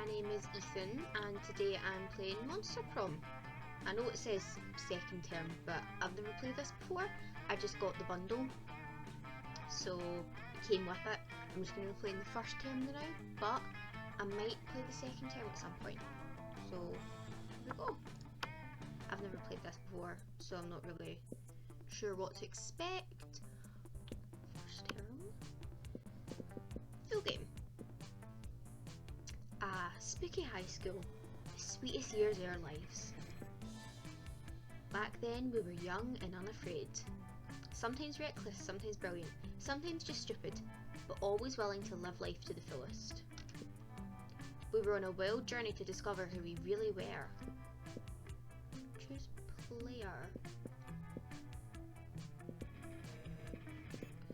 name is Ethan, and today I'm playing Monster Prom. I know it says second term, but I've never played this before. I just got the bundle, so it came with it. I'm just going to be playing the first term now, but I might play the second term at some point. So, here we go. I've never played this before, so I'm not really sure what to expect. First term. Full game. Spooky high school. The sweetest years of our lives. Back then, we were young and unafraid. Sometimes reckless, sometimes brilliant, sometimes just stupid, but always willing to live life to the fullest. We were on a wild journey to discover who we really were. Choose player.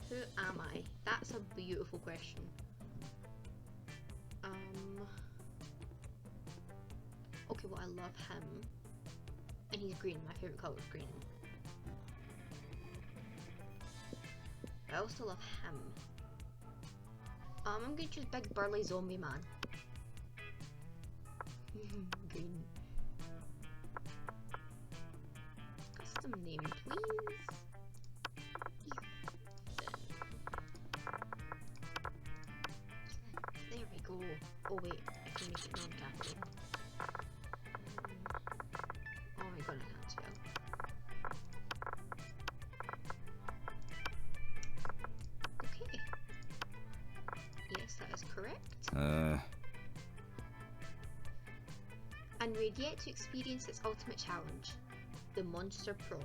Who am I? That's a beautiful question. Okay, well, I love him. And he's green. My favourite colour is green. But I also love him. I'm going to choose big burly zombie man. Green. Custom name, please. Ethan. There we go. Oh wait, I can make it non-capital. Oh my god, I can't spell. Okay. Yes, that is correct. And we're yet to experience its ultimate challenge, the Monster Prom.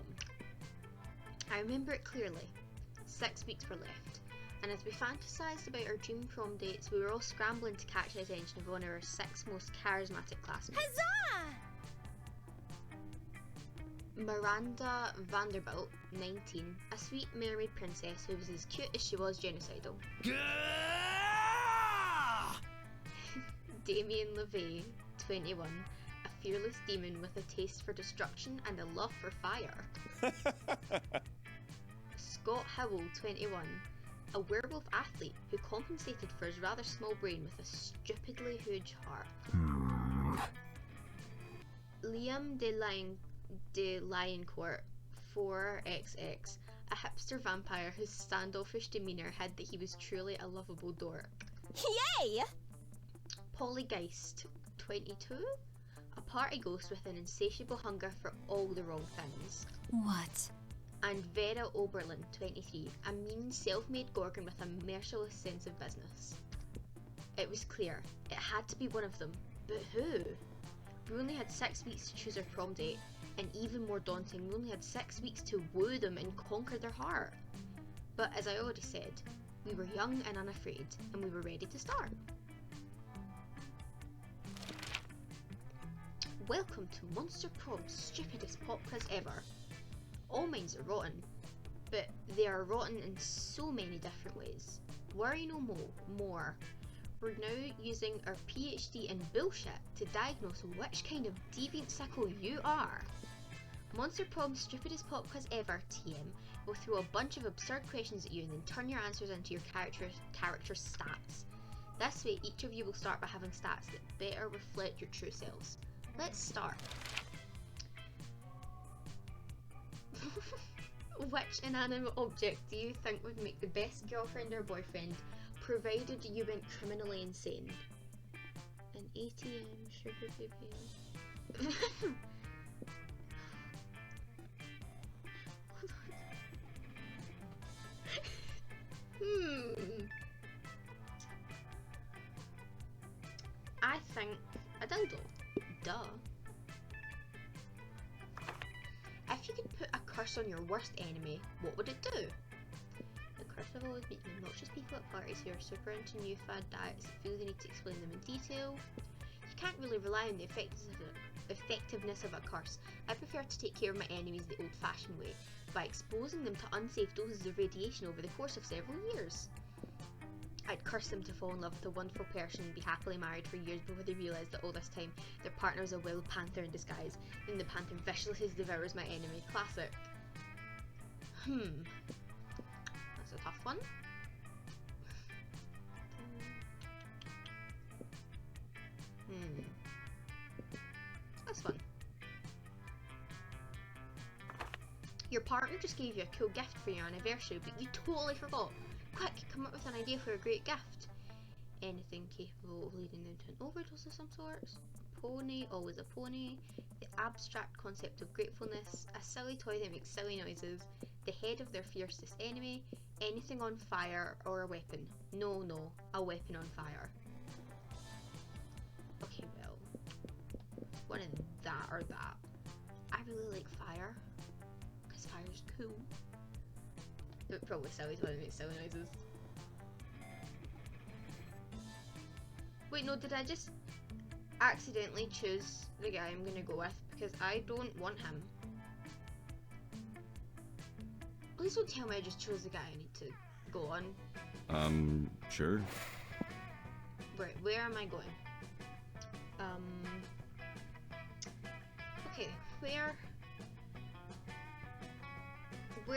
I remember it clearly. 6 weeks were left, and as we fantasised about our dream prom dates, we were all scrambling to catch the attention of one of our 6 most charismatic classmates. Huzzah! Miranda Vanderbilt, 19, a sweet mermaid princess who was as cute as she was genocidal. Damien LeVay, 21, a fearless demon with a taste for destruction and a love for fire. Scott Howell, 21, a werewolf athlete who compensated for his rather small brain with a stupidly huge heart. Liam de Lioncourt, 4XX, a hipster vampire whose standoffish demeanour hid that he was truly a lovable dork. Yay! Polly Geist, 22, a party ghost with an insatiable hunger for all the wrong things. What? And Vera Oberlin, 23, a mean self-made gorgon with a merciless sense of business. It was clear, it had to be one of them, but who? We only had 6 weeks to choose our prom date, and even more daunting, we only had 6 weeks to woo them and conquer their heart. But as I already said, we were young and unafraid, and we were ready to start. Welcome to Monster Prom's stupidest pop quiz ever. All minds are rotten, but they are rotten in so many different ways. Worry no more. We're now using our PhD in bullshit to diagnose which kind of deviant sicko you are. Monster Prom's stupidest pop quiz ever, TM, will throw a bunch of absurd questions at you and then turn your answers into your character stats. This way, each of you will start by having stats that better reflect your true selves. Let's start. Which inanimate object do you think would make the best girlfriend or boyfriend, provided you went criminally insane? An ATM, sugar baby. I think a dildo. Duh. If you could put a curse on your worst enemy, what would it do? The curse have always been obnoxious people at parties who are super into new fad diets and feel they need to explain them in detail. You can't really rely on the effectiveness of a curse. I prefer to take care of my enemies the old-fashioned way, by exposing them to unsafe doses of radiation over the course of several years. I'd curse them to fall in love with a wonderful person and be happily married for years before they realise that all this time their partner is a wild panther in disguise, and the panther viciously devours my enemy. Classic. That's a tough one. Your partner just gave you a cool gift for your anniversary, but you totally forgot. Quick, come up with an idea for a great gift. Anything capable of leading them to an overdose of some sort. Pony, always a pony. The abstract concept of gratefulness. A silly toy that makes silly noises. The head of their fiercest enemy. Anything on fire or a weapon. No, a weapon on fire. Okay, well, one of that or that. I really like fire, because fire's cool. But probably silly toy that makes silly noises. Wait, no, did I just accidentally choose the guy I'm gonna go with? Because I don't want him. Please don't tell me I just chose the guy I need to go on. Sure. Right, where am I going? Okay, where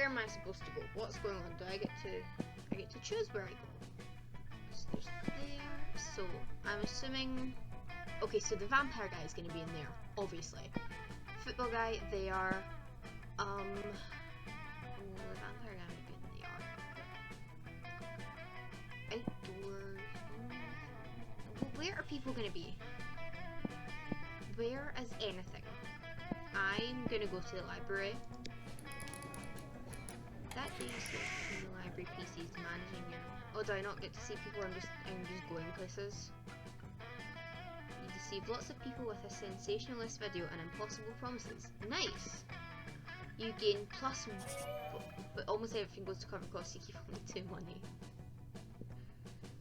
am I supposed to go? What's going on? Do I get to choose where I go? So there's there. So I'm assuming. Okay, so the vampire guy is going to be in there, obviously. Football guy, they are. The vampire guy might be in the yard. Outdoors. Well, where are people going to be? Where is anything? I'm gonna go to the library. That day you sit in the library PCs managing your. Oh, do I not get to see people? I'm just going places. You deceive lots of people with a sensationalist video and impossible promises. Nice. You gain plus, but almost everything goes to cover costs. You keep only 2 money.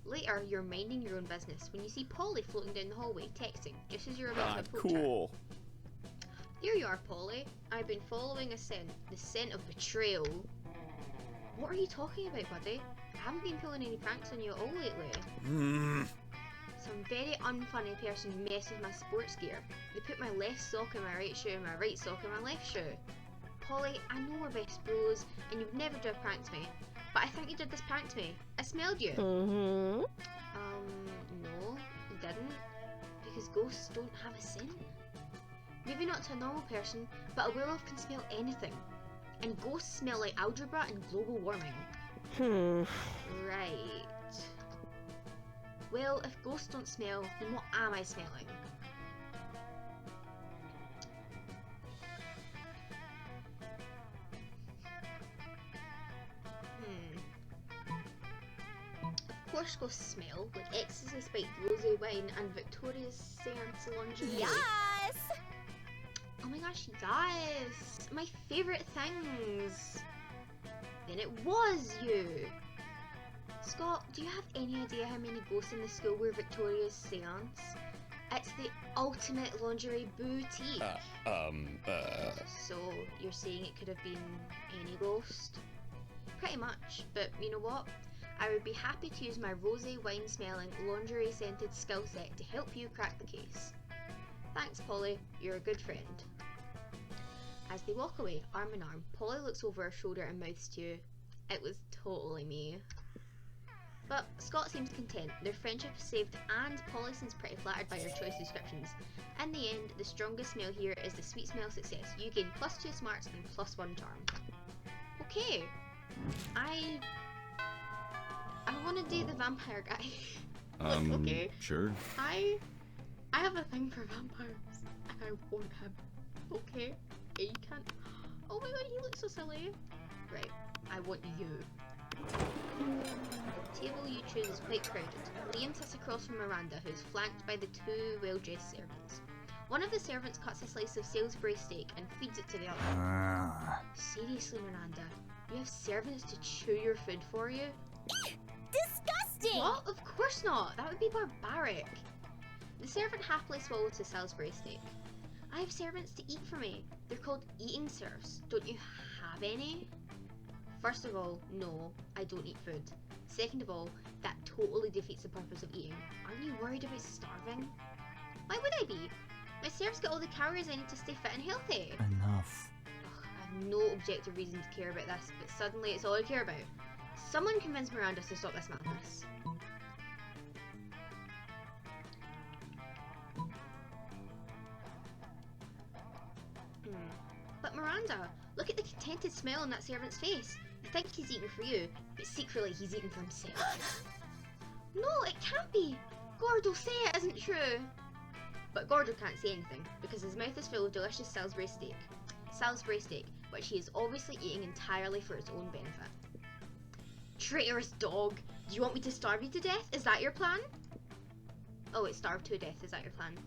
Later, you're minding your own business when you see Polly floating down the hallway, texting, just as you're about to approach cool. her. Here you are, Polly. I've been following a scent, the scent of betrayal. What are you talking about, buddy? I haven't been pulling any pranks on you at all lately. Some very unfunny person messed with my sports gear. They put my left sock in my right shoe and my right sock in my left shoe. Polly, I know we're best bros, and you'd never do a prank to me. But I think you did this prank to me. I smelled you. Mm-hmm. No, you didn't. Because ghosts don't have a scent. Maybe not to a normal person, but a werewolf can smell anything. And ghosts smell like algebra and global warming. Right. Well, if ghosts don't smell, then what am I smelling? Of course ghosts smell like ecstasy spiked rosé wine and Victoria's Seance lingerie. Yes! Oh my gosh, yes! My favourite things! Then it was you! Scott, do you have any idea how many ghosts in the school wear Victoria's Seance? It's the ultimate lingerie boutique. So, you're saying it could have been any ghost? Pretty much, but you know what? I would be happy to use my rosé wine smelling, lingerie scented skill set to help you crack the case. Thanks, Polly, you're a good friend. As they walk away, arm in arm, Polly looks over her shoulder and mouths to you. It was totally me. But Scott seems content, their friendship is saved, and Polly seems pretty flattered by her choice descriptions. In the end, the strongest smell here is the sweet smell success. You gain +2 smarts and +1 charm. Okay. I want to date the vampire guy. Look, okay. Sure. I have a thing for vampires, and I want him. Okay? You can't. Oh my god, he looks so silly. Right, I want you. The table you choose is quite crowded. Liam sits across from Miranda, who is flanked by the 2 well-dressed servants. One of the servants cuts a slice of Salisbury steak and feeds it to the other. Seriously, Miranda, you have servants to chew your food for you? Disgusting! What? Of course not! That would be barbaric. The servant happily swallows his Salisbury steak. I have servants to eat for me. They're called eating serfs. Don't you have any? First of all, no, I don't eat food. Second of all, that totally defeats the purpose of eating. Aren't you worried about starving? Why would I be? My serfs get all the calories I need to stay fit and healthy. Enough. Ugh, I have no objective reason to care about this, but suddenly it's all I care about. Someone convince Miranda to stop this madness. But Miranda, Look at the contented smile on that servant's face. You think he's eating for you, but secretly he's eating for himself. No, it can't be! Gordo, say it isn't true! But Gordo can't say anything, because his mouth is full of delicious Salisbury steak. Salisbury steak, which he is obviously eating entirely for its own benefit. Traitorous dog! Do you want me to starve you to death? Is that your plan? Oh, it's starved to death, is that your plan?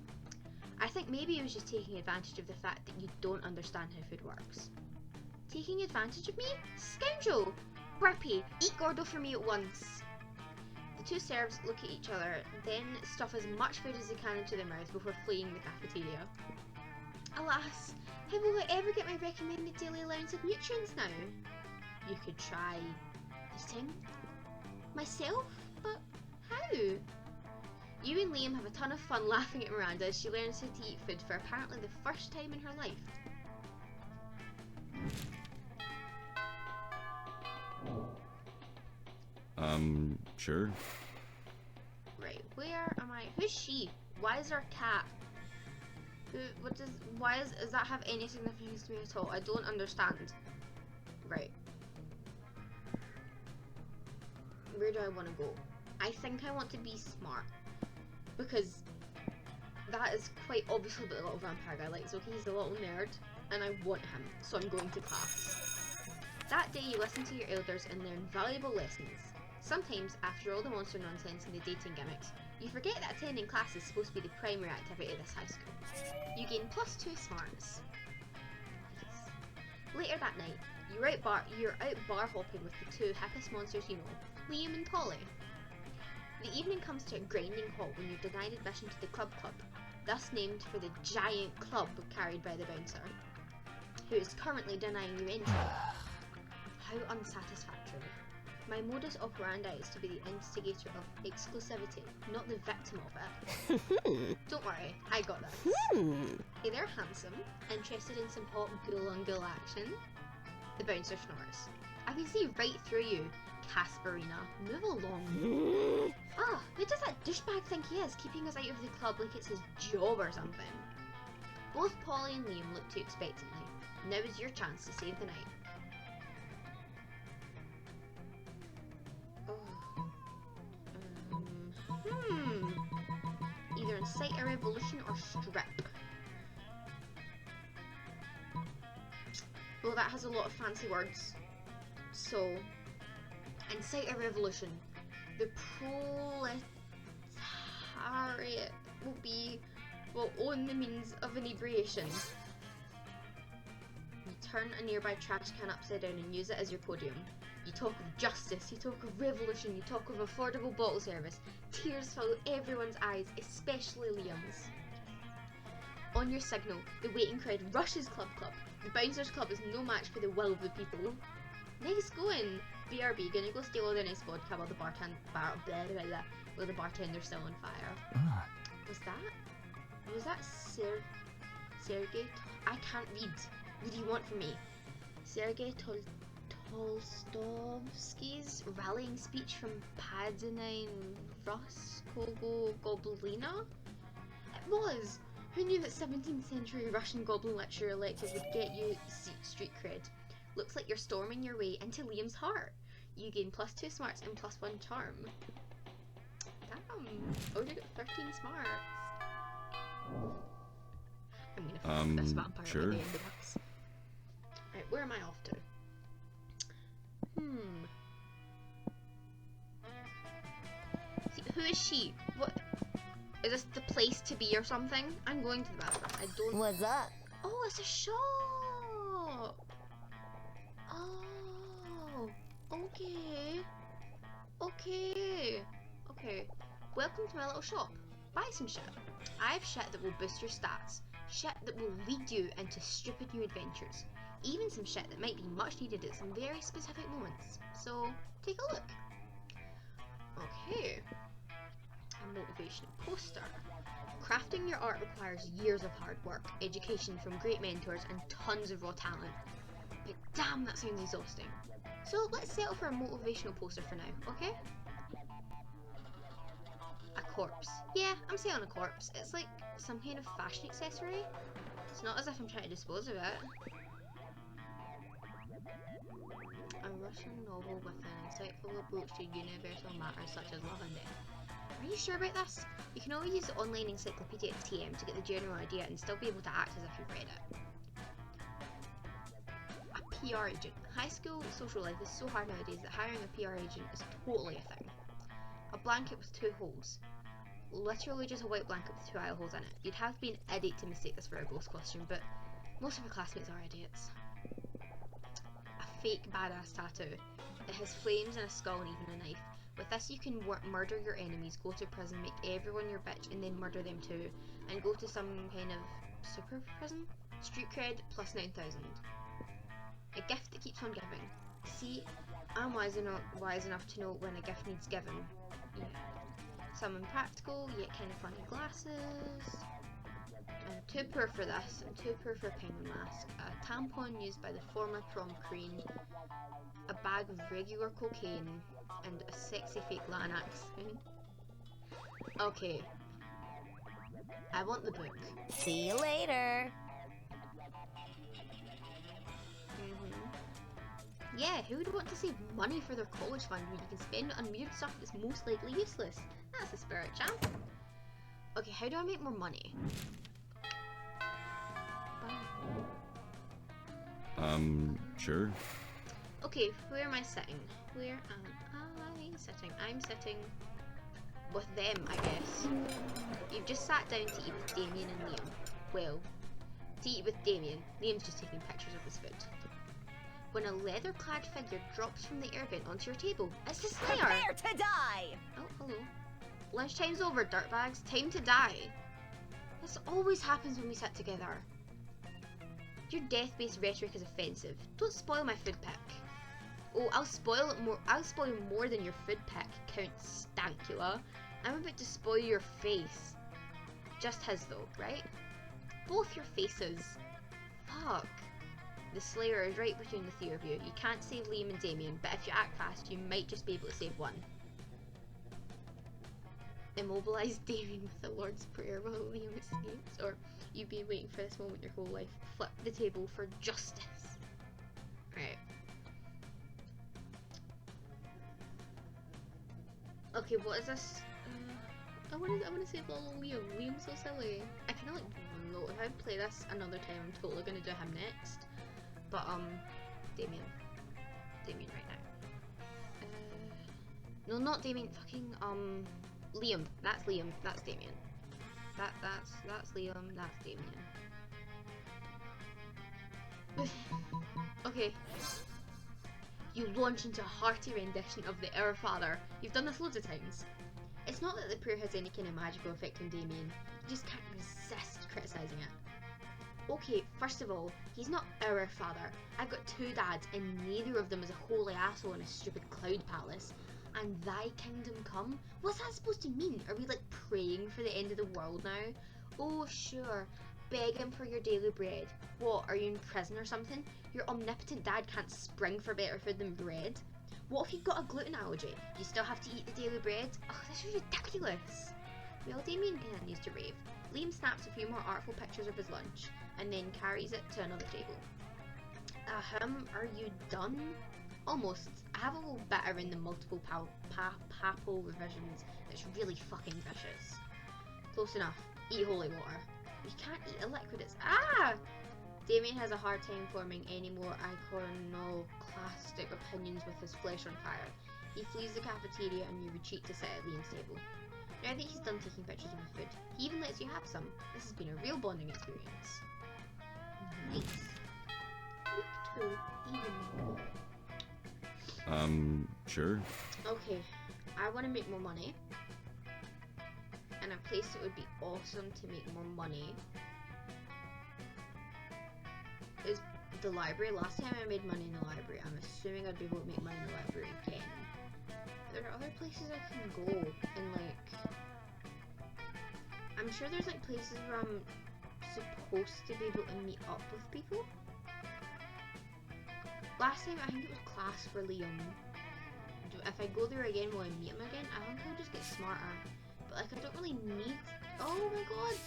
I think maybe he was just taking advantage of the fact that you don't understand how food works. Taking advantage of me? Scoundrel! Burpee, eat Gordo for me at once! The two serfs look at each other, then stuff as much food as they can into their mouths before fleeing the cafeteria. Alas, how will I ever get my recommended daily allowance of nutrients now? You could try eating myself, but how? You and Liam have a ton of fun laughing at Miranda as she learns how to eat food for apparently the first time in her life. Sure. Right, where am I? Who's she? Why is there a cat? Does that have any significance to me at all? I don't understand. Right. Where do I want to go? I think I want to be smart. Because that is quite obviously what the little vampire guy likes. Okay, he's a little nerd, and I want him, so I'm going to class. That day you listen to your elders and learn valuable lessons. Sometimes, after all the monster nonsense and the dating gimmicks, you forget that attending class is supposed to be the primary activity of this high school. You gain +2 smarts. Yes. Later that night, you're out bar hopping with the two hippest monsters you know, Liam and Polly. The evening comes to a grinding halt when you're denied admission to the club, thus named for the giant club carried by the bouncer, who is currently denying you entry. How unsatisfactory. My modus operandi is to be the instigator of exclusivity, not the victim of it. Don't worry, I got this. Hey there, handsome. Interested in some hot ghoul-on-ghoul action? The bouncer snores. I can see right through you, Casperina. Move along. Ah, who does that douchebag think he is, keeping us out of the club like it's his job or something? Both Polly and Liam look to you expectantly. Now is your chance to save the night. Either incite a revolution or strip. Well, that has a lot of fancy words. So, incite a revolution. The proletariat will own the means of inebriation. You turn a nearby trash can upside down and use it as your podium. You talk of justice, you talk of revolution, you talk of affordable bottle service. Tears fill everyone's eyes, especially Liam's. On your signal, the waiting crowd rushes Club. The Bouncers Club is no match for the will of the people. Nice going! BRB, gonna go steal all the nice vodka while the bartender's still on fire. Was that Sergei? I can't read. What do you want from me? Sergei Tolstovsky's rallying speech from Padanine Goblina? It was! Who knew that 17th century Russian goblin literature lectures would get you street cred? Looks like you're storming your way into Liam's heart. You gain +2 smarts and +1 charm. Damn! Oh, you got 13 smarts. I'm gonna fuck this vampire sure. by the end of this. Right, where am I off to? See, who is she? What? Is this the place to be or something? I'm going to the bathroom. I don't. What's up? Oh, it's a shop. Oh, okay. Okay. Welcome to my little shop. Buy some shit. I have shit that will boost your stats. Shit that will lead you into stupid new adventures. Even some shit that might be much needed at some very specific moments. So, take a look. Okay. A motivational poster. Crafting your art requires years of hard work, education from great mentors, and tons of raw talent. But damn, that sounds exhausting. So let's settle for a motivational poster for now, okay? A corpse. Yeah, I'm selling a corpse. It's like some kind of fashion accessory. It's not as if I'm trying to dispose of it. A Russian novel with an insightful approach to universal matters such as love and death. Are you sure about this? You can always use the online encyclopedia TM to get the general idea and still be able to act as if you've read it. A PR agent. High school social life is so hard nowadays that hiring a PR agent is totally a thing. A blanket with 2 holes. Literally just a white blanket with 2 eye holes in it. You'd have to be an idiot to mistake this for a ghost costume, but most of her classmates are idiots. A fake badass tattoo. It has flames and a skull and even a knife. With this you can murder your enemies, go to prison, make everyone your bitch, and then murder them too, and go to some kind of super prison? Street cred plus 9,000. A gift that keeps on giving. See, I'm wise enough to know when a gift needs giving. Yeah. Some impractical, yet kind of funny glasses. I'm too poor for this. I'm too poor for a penguin mask. A tampon used by the former prom queen. A bag of regular cocaine. And a sexy fake Lanax. Okay. I want the book. See you later. Yeah, who would want to save money for their college fund when you can spend it on weird stuff that's most likely useless? That's the spirit, champ. Okay, how do I make more money? Sure. Okay, where am I sitting? Where am I sitting? I'm sitting with them, I guess. You've just sat down to eat with Damien and Liam. Well, to eat with Damien, Liam's just taking pictures of his food. When a leather-clad figure drops from the air vent onto your table, it's the Slayer! Prepare to die! Oh, hello. Lunchtime's over, dirtbags. Time to die. This always happens when we sit together. Your death-based rhetoric is offensive. Don't spoil my food pick. Oh, I'll spoil more than your food pick, Count Stancula. I'm about to spoil your face. Just his though, right? Both your faces. Fuck. The Slayer is right between the 3 of you. You can't save Liam and Damien, but if you act fast, you might just be able to save one. Immobilize Damien with the Lord's Prayer while Liam escapes, or you've been waiting for this moment your whole life. Flip the table for justice. Right. Okay, what is this? I want to save little Liam. Liam's so silly. I kind of like know if I play this another time, I'm totally gonna do him next. But Damien right now. No, not Damien. Fucking Liam. That's Liam. That's Damien. That's Liam. That's Damien. Okay. You launch into a hearty rendition of the Our Father. You've done this loads of times. It's not that the prayer has any kind of magical effect on Damien. You just can't resist criticising it. Okay, first of all, he's not our father. I've got 2 dads and neither of them is a holy asshole in a stupid cloud palace. And thy kingdom come? What's that supposed to mean? Are we like praying for the end of the world now? Oh sure, begging for your daily bread. What, are you in prison or something? Your omnipotent dad can't spring for better food than bread? What if you've got a gluten allergy? You still have to eat the daily bread? Oh, this is ridiculous. Well, Damien continues to rave. Liam snaps a few more artful pictures of his lunch and then carries it to another table. Are you done? Almost. I have a little bit around the multiple papal revisions that's really fucking vicious. Close enough. Eat holy water. You can't eat a liquid, it's Damien has a hard time forming any more iconoclastic opinions with his flesh on fire. He flees the cafeteria and you retreat to sit at Liam's table. Now that he's done taking pictures of the food, he even lets you have some. This has been a real bonding experience. Nice. Week 2, even. Sure. Okay, I want to make more money. And a place that would be awesome to make more money is the library. Last time I made money in the library, I'm assuming I'd be able to make money in the library again. There are other places I can go, and like, I'm sure there's like places where I'm supposed to be able to meet up with people. Last time I think it was class for Liam. If I go there again, will I meet him again? I think I'll just get smarter. But like, I don't really need. Oh my god!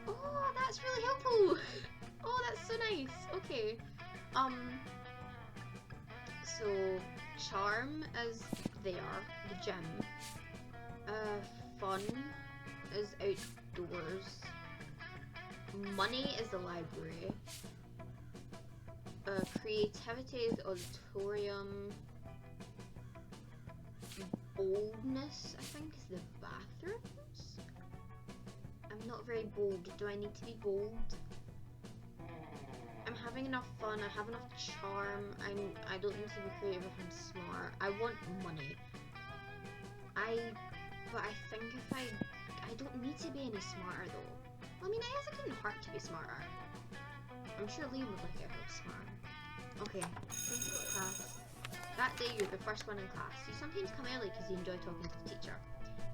Oh, that's really helpful. Oh, that's so nice. Okay. So, charm is there, the gym. Fun is outdoors. Money is the library. Creativity is the auditorium. Boldness, I think, is the bathrooms. I'm not very bold. Do I need to be bold? I'm having enough fun. I have enough charm. I don't need to be creative if I'm smart. I want money. But I think if I don't need to be any smarter though. I mean, I guess it couldn't hurt to be smarter. I'm sure Liam would like it if I was smart. Okay, time to go to class. That day you're the first one in class. You sometimes come early because you enjoy talking to the teacher.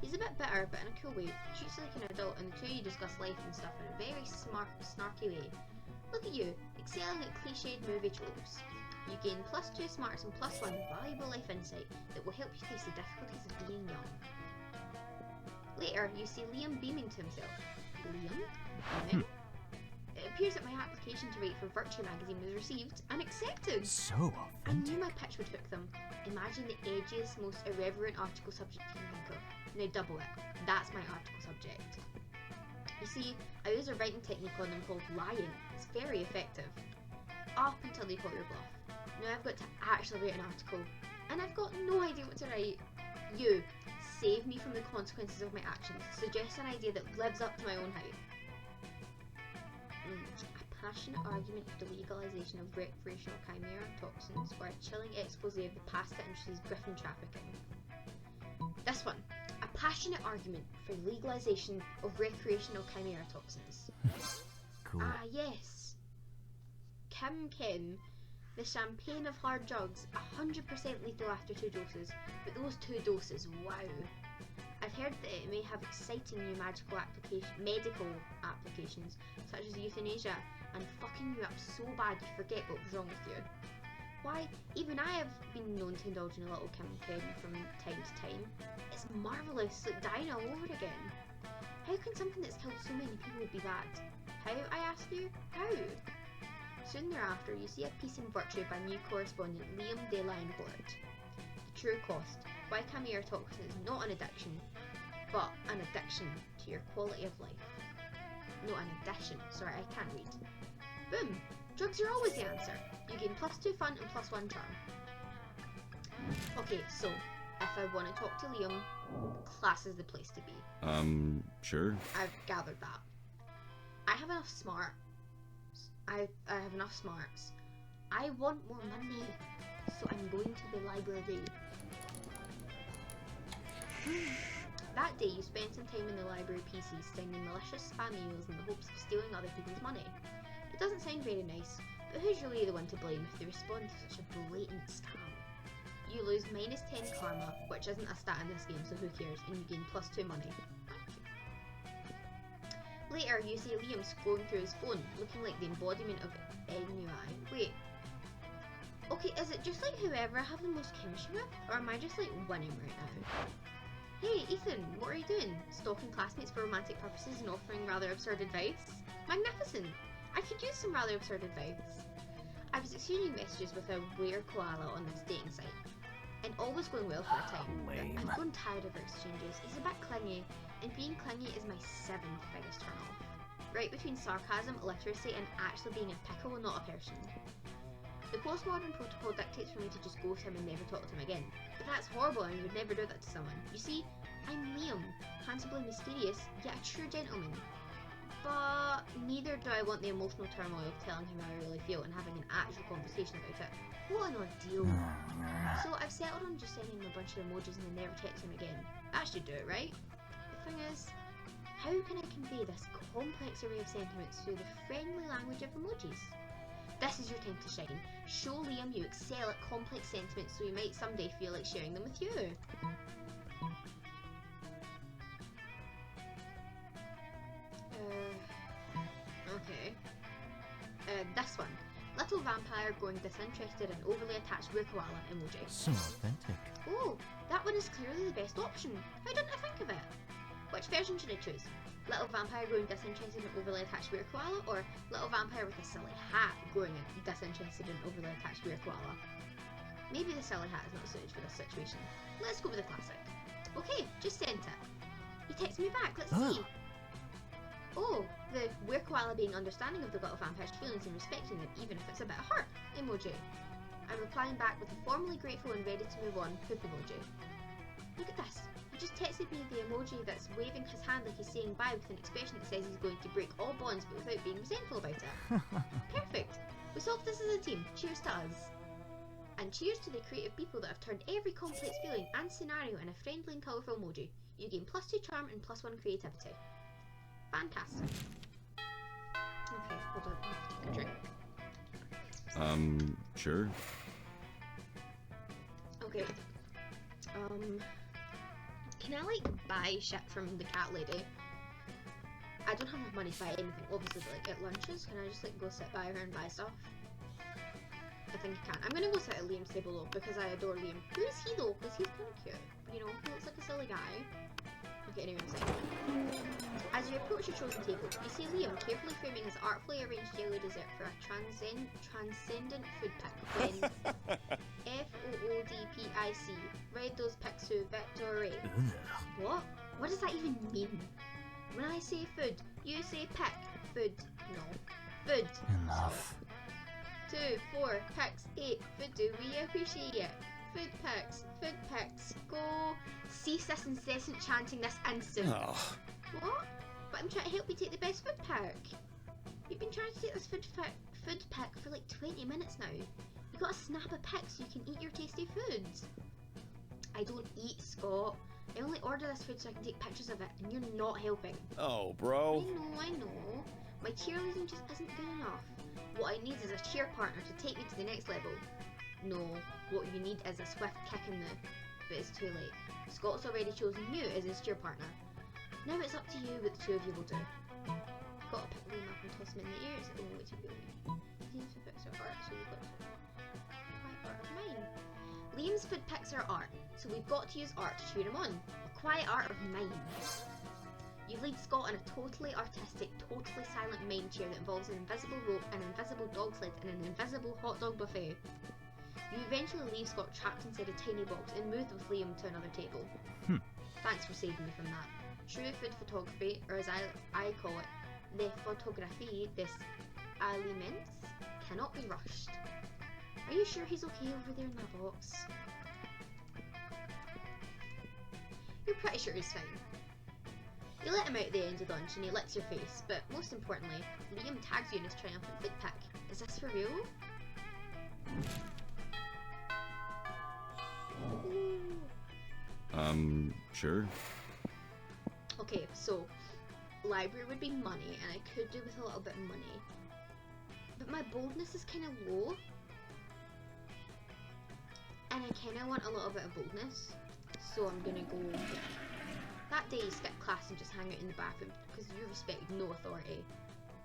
He's a bit bitter, but in a cool way. He treats you like an adult, and the two of you discuss life and stuff in a very snarky way. Look at you, excelling at cliched movie tropes. You gain +2 smarts and +1 valuable life insight that will help you face the difficulties of being young. Later, you see Liam beaming to himself. Liam? Beaming? It appears that my application to write for Virtue magazine was received and accepted. So I knew authentic. my pitch would hook them. Imagine the edgiest, most irreverent article subject you can think of. Now double it. That's my article subject. You see, I use a writing technique on them called lying. It's very effective. Up until they call your bluff. Now I've got to actually write an article. And I've got no idea what to write. You, save me from the consequences of my actions. Suggest an idea that lives up to my own hype. A passionate argument for the legalisation of recreational chimera toxins, or a chilling expose of the past that introduces griffin trafficking. This one. A passionate argument for the legalisation of recreational chimera toxins. Cool. Ah, yes. Kim, the champagne of hard drugs, 100% lethal after 2 doses, but those 2 doses, wow. I've heard that it may have exciting new medical applications, such as euthanasia, and fucking you up so bad you forget what was wrong with you. Why, even I have been known to indulge in a little Kim from time to time. It's marvellous, like dying all over again. How can something that's killed so many people be bad? How, I ask you? How? Soon thereafter, you see a piece in Virtue by new correspondent Liam de Lioncourt. The true cost. Why chimera toxin is not an addiction, but an addiction to your quality of life. No, an addition. Sorry, I can't read. Boom! Drugs are always the answer. You gain +2 fun and +1 charm. Okay, so, if I want to talk to Liam, class is the place to be. Sure. I've gathered that. I have enough smarts. I have enough smarts. I want more money, so I'm going to the library. That day, you spent some time in the library PC sending malicious spam emails in the hopes of stealing other people's money. It doesn't sound very nice, but who's really the one to blame if they respond to such a blatant scam? You lose -10 karma, which isn't a stat in this game, so who cares, and you gain +2 money. Later, you see Liam scrolling through his phone, looking like the embodiment of ennui. Wait. Okay, is it just like whoever I have the most kinship with, or am I just like winning right now? Hey, Ethan, what are you doing? Stalking classmates for romantic purposes and offering rather absurd advice? Magnificent! I could use some rather absurd advice. I was exchanging messages with a weird koala on this dating site, and all was going well for a time. Lame. I've grown tired of our exchanges. He's a bit clingy, and being clingy is my 7th biggest turn off. Right between sarcasm, illiteracy, and actually being a pickle and not a person. The postmodern protocol dictates for me to just ghost him and never talk to him again. But that's horrible, and you would never do that to someone. You see, I'm Liam, handsomely mysterious, yet a true gentleman. But neither do I want the emotional turmoil of telling him how I really feel and having an actual conversation about it. What an ordeal. So I've settled on just sending him a bunch of emojis and then never text him again. That should do it, right? The thing is, how can I convey this complex array of sentiments through the friendly language of emojis? This is your time to shine. Show Liam you excel at complex sentiments so he might someday feel like sharing them with you. Okay. This one. Little vampire growing disinterested and overly attached rear koala emoji. So authentic. Oh, that one is clearly the best option. How didn't I think of it? Which version should I choose? Little vampire growing disinterested and overly attached rear koala, or little vampire with a silly hat growing disinterested and overly attached rear koala? Maybe the silly hat is not suited for this situation. Let's go with the classic. Okay, just sent it. He texts me back, let's see. Oh, the we're koala being understanding of the little vampire's feelings and respecting them, even if it's a bit of hurt emoji. I'm replying back with a formally grateful and ready to move on poop emoji. Look at this. He just texted me the emoji that's waving his hand like he's saying bye with an expression that says he's going to break all bonds but without being resentful about it. Perfect. We solved this as a team. Cheers to us. And cheers to the creative people that have turned every complex feeling and scenario in a friendly and colourful emoji. You gain +2 charm and +1 creativity. Fantastic. Okay, hold on. I have to take a drink. Sure. Okay. Can I like buy shit from the cat lady? I don't have enough money to buy anything, obviously, but like at lunches, can I just like go sit by her and buy stuff? I think I can. I'm gonna go sit at Liam's table though, because I adore Liam. Who is he though? Because he's kind of cute. You know, he looks like a silly guy. Okay, anyway, I'm saying. As you approach your chosen table, you see Liam carefully framing his artfully arranged yellow dessert for a transcendent food pick when FOODPIC read those pics to Victory. What? What does that even mean? When I say food, you say pick. Food. No. Food. Enough. 2, 4, pics, 8. Food, do we appreciate it? Food pics, food pics. Go. Cease this incessant chanting this instant. Oh. What? But I'm trying to help you take the best food pic. You've been trying to take this food pic for like 20 minutes now. You gotta snap a pic so you can eat your tasty foods. I don't eat, Scott. I only order this food so I can take pictures of it, and you're not helping. Oh, bro. I know. My cheerleading just isn't good enough. What I need is a cheer partner to take me to the next level. No, what you need is a swift kick in the... But it's too late. Scott's already chosen you as his cheer partner. Now it's up to you what the two of you will do. Gotta pick Liam up and toss him in the air. It's the only way to go. Liam's food pics are art, so we've got to... Quiet art of mine. Liam's food pics are art, so we've got to use art to cheer him on. A quiet art of mine. You lead Scott on a totally artistic, totally silent mind chair that involves an invisible rope, an invisible dog sled, and an invisible hot dog buffet. You eventually leave Scott trapped inside a tiny box and move with Liam to another table. Thanks for saving me from that. True food photography, or as I call it, the photography des aliments, cannot be rushed. Are you sure he's okay over there in that box? You're pretty sure he's fine. You let him out at the end of lunch and he licks your face, but most importantly, Liam tags you in his triumphant food pic. Is this for real? Sure. Okay, so library would be money, and I could do with a little bit of money. But my boldness is kind of low. And I kind of want a little bit of boldness. So I'm gonna go, yeah. That day you skip class and just hang out in the bathroom because you respect no authority.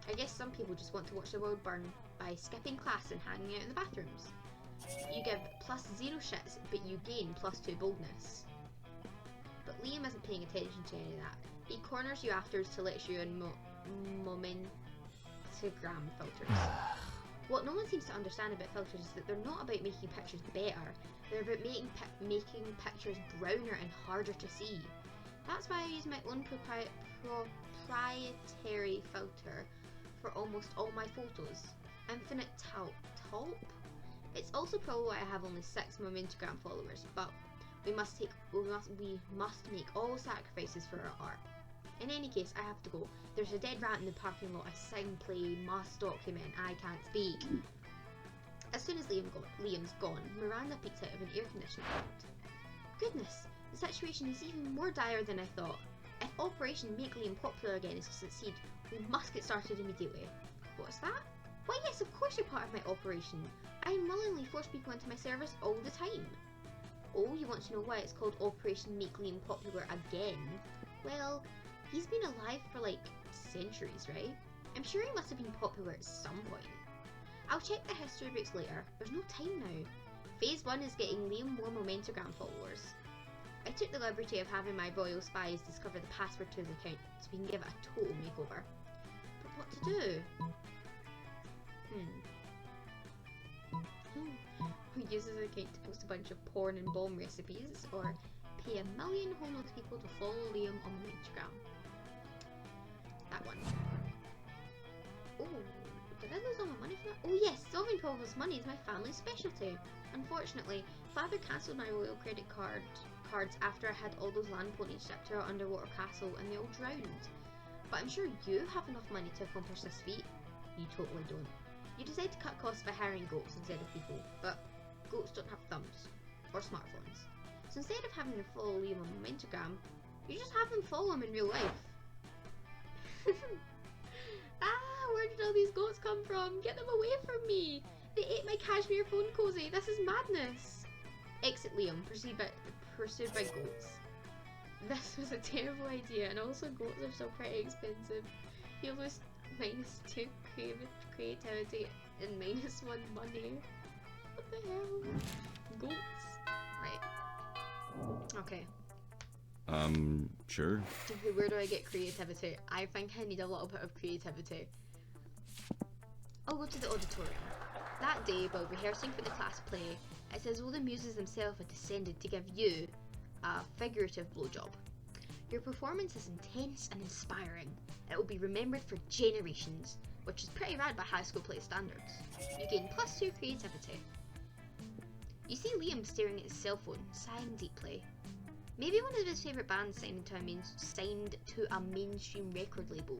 I guess some people just want to watch the world burn by skipping class and hanging out in the bathrooms. You give +0 shits, but you gain +2 boldness. But Liam isn't paying attention to any of that. He corners you afterwards to lecture you on momentagram filters. What no one seems to understand about filters is that they're not about making pictures better, they're about making pictures browner and harder to see. That's why I use my own proprietary filter for almost all my photos. Infinite Taupe. It's also probably why I have only 6 momentagram followers, but we must make all sacrifices for our art. In any case, I have to go. There's a dead rat in the parking lot. I simply must document. I can't speak. As soon as Liam's gone, Miranda peeks out of an air conditioning vent. Goodness, the situation is even more dire than I thought. If Operation Make Liam Popular again is to succeed, we must get started immediately. What's that? Why yes, of course you're part of my operation. I willingly force people into my service all the time. Oh, you want to know why it's called Operation Make Liam Popular again? Well, he's been alive for like centuries, right? I'm sure he must have been popular at some point. I'll check the history books later. There's no time now. Phase 1 is getting Liam more momentagram followers. I took the liberty of having my royal spies discover the password to his account so we can give it a total makeover. But what to do? uses an account to post a bunch of porn and bomb recipes, or pay 1 million homeless people to follow Liam on Instagram. That one. Oh, did I lose all my money for that? Oh yes, solving problems with money is my family's specialty. Unfortunately, Father cancelled my royal credit cards after I had all those land ponies shipped to our underwater castle and they all drowned. But I'm sure you have enough money to accomplish this feat. You totally don't. You decide to cut costs by hiring goats instead of people, but goats don't have thumbs or smartphones. So instead of having them follow Liam on Instagram, you just have them follow him in real life. Where did all these goats come from? Get them away from me! They ate my cashmere phone cozy. This is madness. Exit Liam, pursued by goats. This was a terrible idea, and also goats are still pretty expensive. You lose -2 creativity and -1 money. What the hell? Goats. Right. Okay. Sure. Okay, where do I get creativity? I think I need a little bit of creativity. I'll go to the auditorium. That day, while rehearsing for the class play, it says all the muses themselves had descended to give you a figurative blowjob. Your performance is intense and inspiring. It will be remembered for generations, which is pretty rad by high school play standards. You gain +2 creativity. You see Liam staring at his cell phone, sighing deeply. Maybe one of his favourite bands signed to a mainstream record label.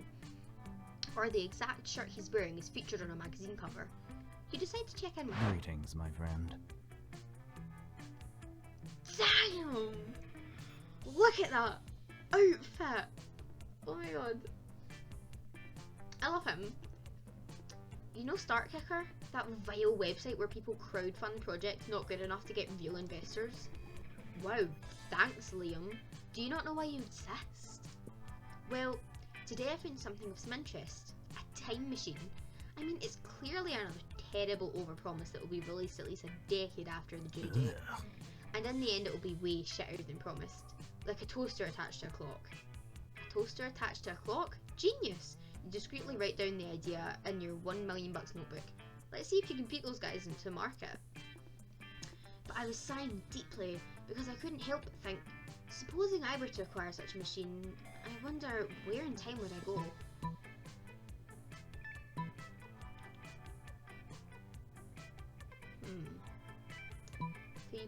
Or the exact shirt he's wearing is featured on a magazine cover. You decide to check in with him. Greetings, my friend. Damn! Look at that outfit! Oh my god. I love him. You know Startkicker? That vile website where people crowdfund projects not good enough to get real investors? Wow, thanks Liam. Do you not know why you exist? Well, today I found something of some interest. A time machine. I mean, it's clearly another terrible overpromise that will be released at least a decade after the due date. And in the end it will be way shitter than promised. Like a toaster attached to a clock. A toaster attached to a clock? Genius! You discreetly write down the idea in your $1 million notebook. Let's see if you can beat those guys into market. But I was sighing deeply because I couldn't help but think, supposing I were to acquire such a machine, I wonder where in time would I go?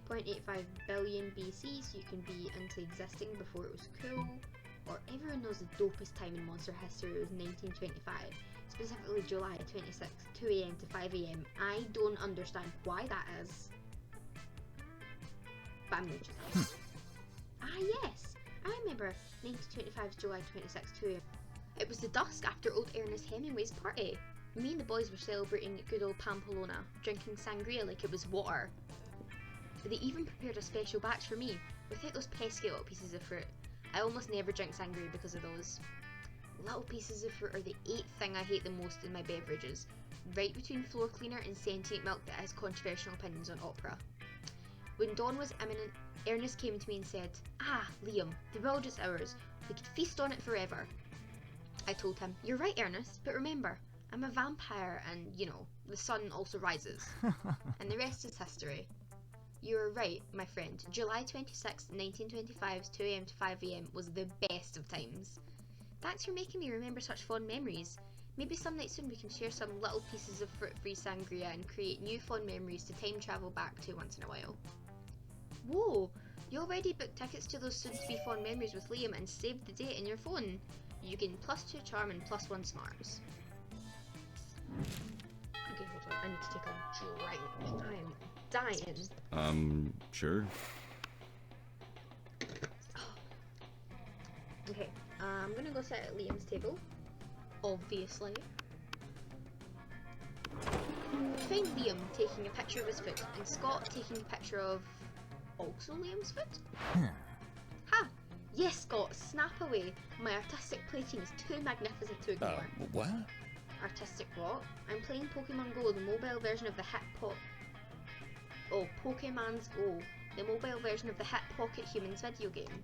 3.85 billion BC, so you can be into existing before it was cool. Or everyone knows the dopest time in monster history was 1925, specifically July 26th, 2 AM to 5 AM. I don't understand why that is. But I'm gonna just Ah yes, I remember 1925's July 26th, 2 AM. It was the dusk after old Ernest Hemingway's party. Me and the boys were celebrating good old Pamplona, drinking sangria like it was water. They even prepared a special batch for me, without those pesky little pieces of fruit. I almost never drink sangria because of those. Little pieces of fruit are the 8th thing I hate the most in my beverages, right between floor cleaner and sentient milk that has controversial opinions on opera. When dawn was imminent, Ernest came to me and said, "Ah, Liam, the world is ours. We could feast on it forever." I told him, "You're right, Ernest, but remember, I'm a vampire and, you know, the sun also rises." And the rest is history. You're right, my friend. July 26, 1925's 2 AM to 5 AM was the best of times. Thanks for making me remember such fond memories. Maybe some night soon we can share some little pieces of fruit-free sangria and create new fond memories to time travel back to once in a while. Whoa! You already booked tickets to those soon-to-be fond memories with Liam and saved the date in your phone. You gain +2 charm and +1 smarts. Okay, hold on. I need to take a drink. I am dying. Sure. Okay, I'm gonna go sit at Liam's table. Obviously. Find Liam taking a picture of his foot and Scott taking a picture of also Liam's foot? Ha! Yes, Scott, snap away. My artistic plating is too magnificent to ignore. What? Artistic what? I'm playing Pokemon Go, the mobile version of the hit Pokemon's Go, the mobile version of the hit Pocket Humans video game.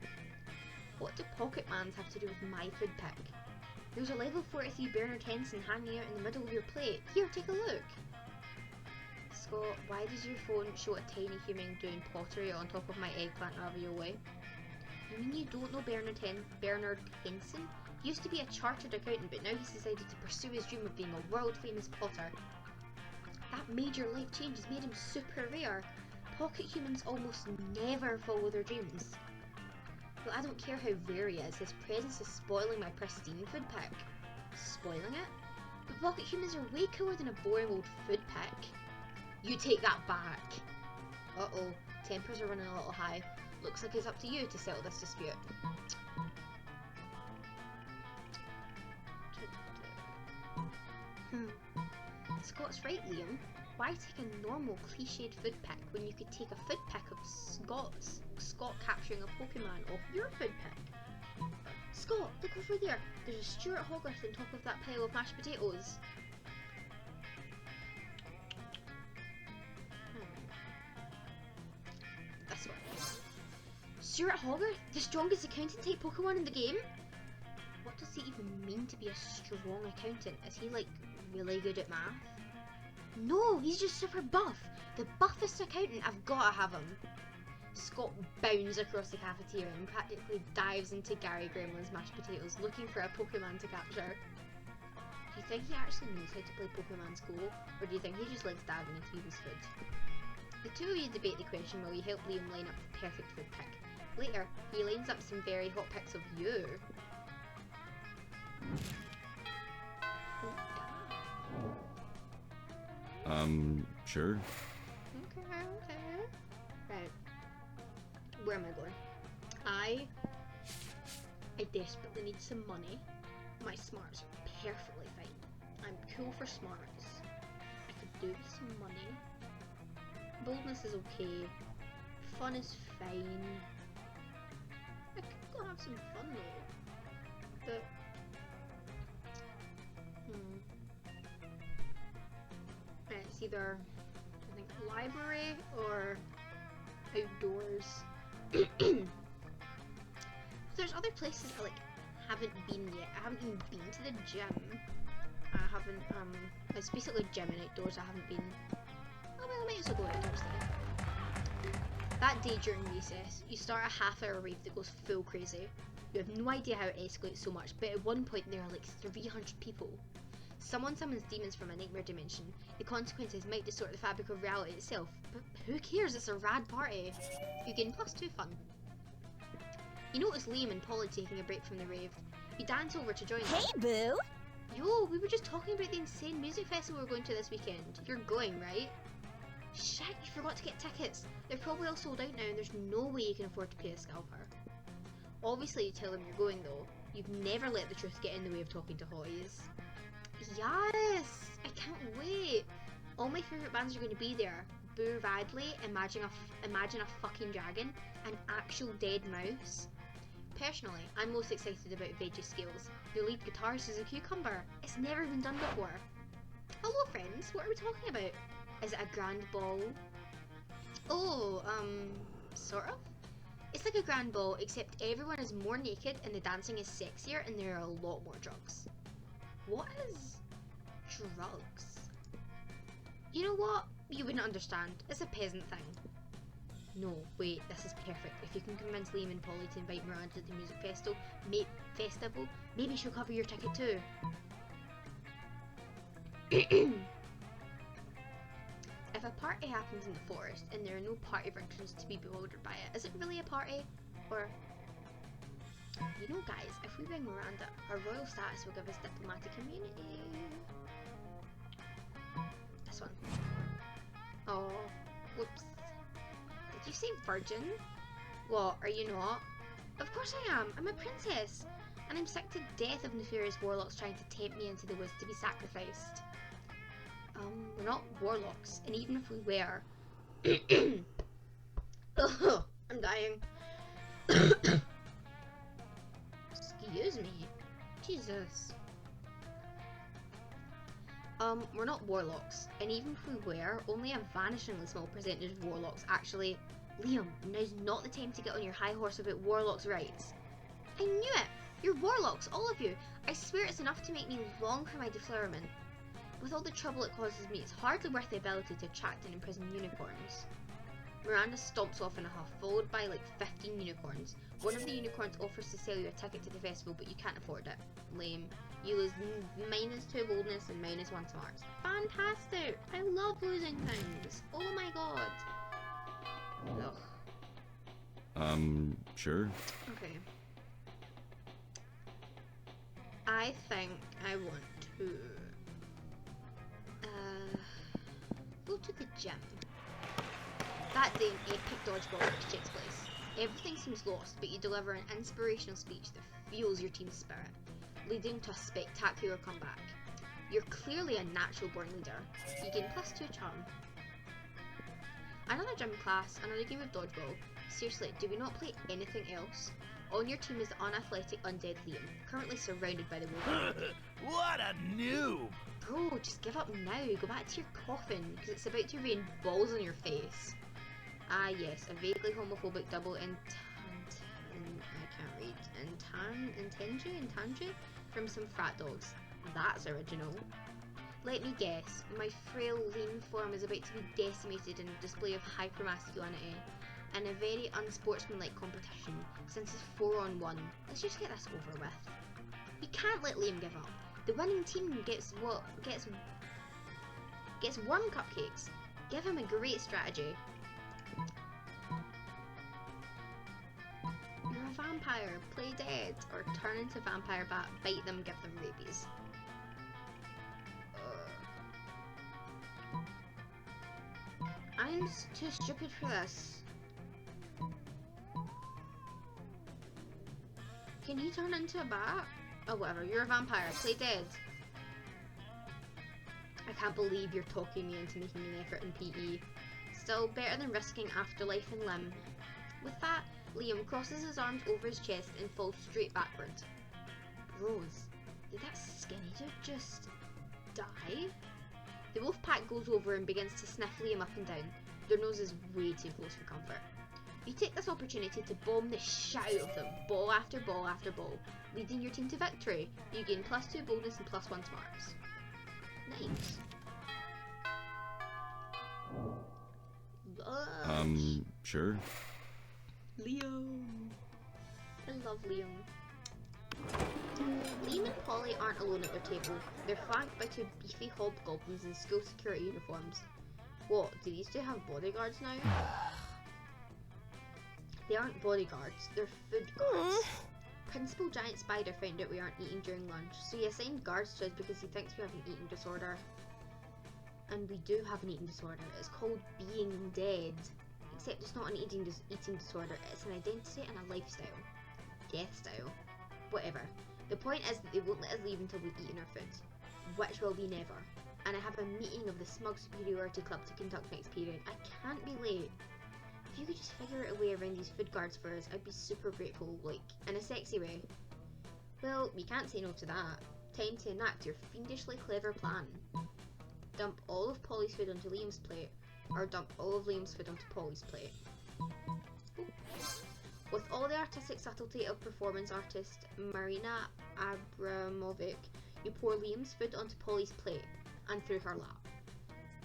What do Pocketmans have to do with my food pick? There's a level 43 Bernard Henson hanging out in the middle of your plate. Here, take a look. Scott, why does your phone show a tiny human doing pottery on top of my eggplant ravioli? You mean you don't know Bernard Henson? He used to be a chartered accountant, but now he's decided to pursue his dream of being a world-famous potter. That major life change has made him super rare. Pocket humans almost never follow their dreams. Well, I don't care how rare he is, his presence is spoiling my pristine food pack. Spoiling it? But pocket humans are way cooler than a boring old food pack. You take that back. Uh-oh, tempers are running a little high. Looks like it's up to you to settle this dispute. Scott's right, Liam. Why take a normal cliched food pack when you could take a food pack of Scott capturing a Pokemon off your food pack? Scott, look over there. There's a Stuart Hogarth on top of that pile of mashed potatoes. This one. Stuart Hogarth? The strongest accountant type Pokemon in the game? What does it even mean to be a strong accountant? Is he like really good at math? No, he's just super buff. The buffest accountant, I've gotta have him. Scott bounds across the cafeteria and practically dives into Gary Gremlin's mashed potatoes looking for a Pokemon to capture. Do you think he actually knows how to play Pokemon Go, or do you think he just likes diving into people's food? The two of you debate the question while you help Liam line up the perfect food pick. Later, he lines up some very hot pics of you. Sure. Okay. Right. Where am I going? I desperately need some money. My smarts are perfectly fine. I'm cool for smarts. I could do with some money. Boldness is okay. Fun is fine. I could go have some fun though. But it's either I think library or outdoors. There's other places I haven't been yet. I haven't even been to the gym. I haven't it's basically gym and outdoors. I haven't been. Oh well, I might as well go outdoors then. That day during recess, you start a half-hour rave that goes full crazy. You have no idea how it escalates so much, but at one point there are like 300 people. Someone summons demons from a nightmare dimension. The consequences might distort the fabric of reality itself, but who cares? It's a rad party. You gain +2 fun. You notice Liam and Polly taking a break from the rave. You dance over to join them. Hey, boo! Yo, we were just talking about the insane music festival we're going to this weekend. You're going, right? Shit, you forgot to get tickets. They're probably all sold out now and there's no way you can afford to pay a scalper. Obviously you tell them you're going though. You've never let the truth get in the way of talking to hotties. Yes! I can't wait! All my favourite bands are going to be there. Boo Radley, Imagine a Fucking Dragon, an actual dead mouse. Personally, I'm most excited about Veggie Scales. The lead guitarist is a cucumber. It's never been done before. Hello friends, what are we talking about? Is it a grand ball? Oh, sort of. It's like a grand ball, except everyone is more naked and the dancing is sexier and there are a lot more drugs. What is drugs? You know what? You wouldn't understand. It's a peasant thing. No, wait, this is perfect. If you can convince Liam and Polly to invite Miranda to the music festival, maybe she'll cover your ticket too. If a party happens in the forest and there are no party veterans to be bewildered by it, is it really a party? Or, you know guys, if we bring Miranda, her royal status will give us diplomatic immunity. This one. Oh, whoops. Did you say virgin? What, are you not? Of course I am, I'm a princess. And I'm sick to death of nefarious warlocks trying to tempt me into the woods to be sacrificed. We're not warlocks, and even if we were... Ugh, I'm dying. Excuse me. Jesus. We're not warlocks, and even if we were, only a vanishingly small percentage of warlocks actually... Liam, now's not the time to get on your high horse about warlocks' rights. I knew it! You're warlocks, all of you! I swear it's enough to make me long for my deflowerment. With all the trouble it causes me, it's hardly worth the ability to attract and imprison unicorns. Miranda stomps off in a huff, followed by like 15 unicorns. One of the unicorns offers to sell you a ticket to the festival, but you can't afford it. Lame. You lose -2 boldness and -1 smarts. Fantastic! I love losing things! Oh my god! Ugh. Sure. Okay. I think I want to go to the gym. That day, an epic dodgeball match takes place. Everything seems lost, but you deliver an inspirational speech that fuels your team's spirit, leading to a spectacular comeback. You're clearly a natural born leader. You gain +2 charm. Another gym class, another game of dodgeball. Seriously, do we not play anything else? On your team is the unathletic undead Liam, currently surrounded by the wolf. What a noob! Bro, just give up now. Go back to your coffin, because it's about to rain balls on your face. Ah yes, a vaguely homophobic double entendre from some frat dogs. That's original. Let me guess, my frail lean form is about to be decimated in a display of hypermasculinity in a very unsportsmanlike competition, since it's 4-on-1. Let's just get this over with. You can't let Liam give up. The winning team gets worm cupcakes. Give him a great strategy. You're a vampire. Play dead or turn into vampire bat. Bite them. Give them rabies. I'm too stupid for this. Can he turn into a bat? Oh, whatever. You're a vampire. Play dead. I can't believe you're talking me into making an effort in PE. Still, better than risking afterlife in limb. With that, Liam crosses his arms over his chest and falls straight backward. Bros, did that skinny dude just die? The wolf pack goes over and begins to sniff Liam up and down. Their nose is way too close for comfort. You take this opportunity to bomb the shit out of them, ball after ball after ball, leading your team to victory. You gain +2 boldness and +1 smarts. Nice. Sure. Liam. I love Liam. Liam and Polly aren't alone at their table. They're flanked by 2 beefy hobgoblins in school security uniforms. What, do these 2 have bodyguards now? They aren't bodyguards, they're food guards. Principal Giant Spider found out we aren't eating during lunch, so he assigned guards to us because he thinks we have an eating disorder. And we do have an eating disorder. It's called being dead. Except it's not an eating disorder, it's an identity and a lifestyle. Death style. Whatever. The point is that they won't let us leave until we've eaten our food. Which will be never. And I have a meeting of the Smug Superiority Club to conduct next period. I can't be late. If you could just figure out a way around these food guards for us, I'd be super grateful, like, in a sexy way. Well, we can't say no to that. Time to enact your fiendishly clever plan. Dump all of Polly's food onto Liam's plate, or dump all of Liam's food onto Polly's plate. Ooh. With all the artistic subtlety of performance artist Marina Abramovic, you pour Liam's food onto Polly's plate, and through her lap.